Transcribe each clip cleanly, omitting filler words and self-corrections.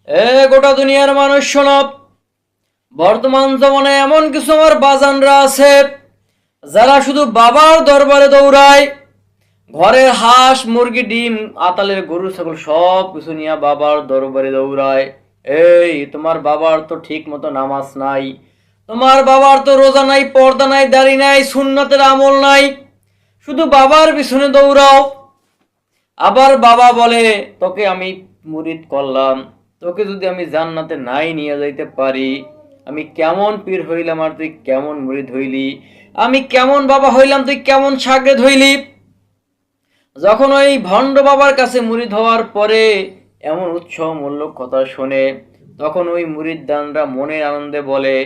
গোটা দুনিয়ার মানুষ শোনো, বর্তমান জমানে এমন কিছু আমার বাজানরা আছে যারা শুধু বাবার দরবারে দৌড়ায়। ঘরের হাঁস মুরগি ডিম আতালের গরু ছাগল সব কিছু নিয়ে বাবার দরবারে দৌড়ায়। তোমার বাবার তো ঠিক মতো নামাজ নাই, তোমার বাবার তো রোজা নাই, পর্দা নাই, দাড়ি নাই, সুন্নতের আমল নাই, শুধু বাবার পিছনে দৌড়াও। আবার বাবা বলে, তোকে আমি মুরিদ করলাম, তোকে যদি আমি জান্নাতে নাই নিয়ে যাইতে পারি, আমি কেমন পীর হইলাম আর তুই কেমন মুরিদ হইলি, আমি কেমন বাবা হইলাম তুই কেমন শাগরেদ হইলি। যখন ওই ভণ্ড বাবার কাছে মুরিদ হওয়ার পরে এমন উৎসাহমূলক কথা শোনে, তখন ওই মুরিদদানরা মনের আনন্দে বলে,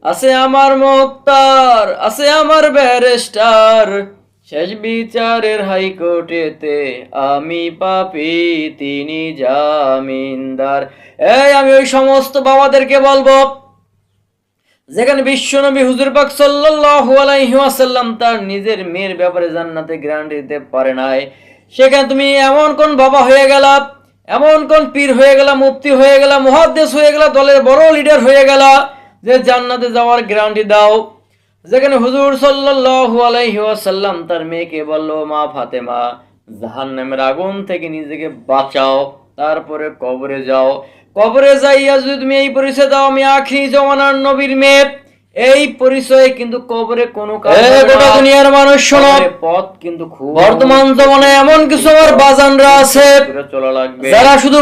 আছে আমার মুক্তার, আছে আমার ব্যারিস্টার, শেষ বিচারের হাইকোর্টেতে আমি পাপী, তিনি জামিনদার। আমি ওই সমস্ত বাবাদেরকে বলবো, যেখানে বিশ্বনবী হুজুর পাক সাল্লাল্লাহু আলাইহি ওয়াসাল্লাম তার নিজের মেয়ের ব্যাপারে জান্নাতে গ্যারান্টি দিতে পারে নাই, সেখানে তুমি এমন কোন বাবা হয়ে গেলা, এমন কোন পীর হয়ে গেলা, মুফতি হয়ে গেলা, মুহাদ্দিস হয়ে গেলা, দলের বড় লিডার হয়ে গেলা যে জান্নাতে যাওয়ার গ্যারান্টি দাও। যেখানে হুজুর সাল্লাল্লাহু আলাইহি ওয়াসাল্লাম তার মেয়েকে বলল, মা ফাতেমা, জাহান্নামের আগুন থেকে নিজেকে বাঁচাও, তারপরে কবরে যাও, কবরে যাইয়া যদি তুমি এই পরিচয় দাও আমি আখিরি জমানার নবীর মেয়ে, এই পরিচয় কিন্তু কবরে কোনো গোটা দুনিয়ার মানুষ শোনো, পথ কিন্তু খুব বর্তমান জমানায় এমন কিছু আমার বাজানরা আছে চলা লাগবে যারা শুধু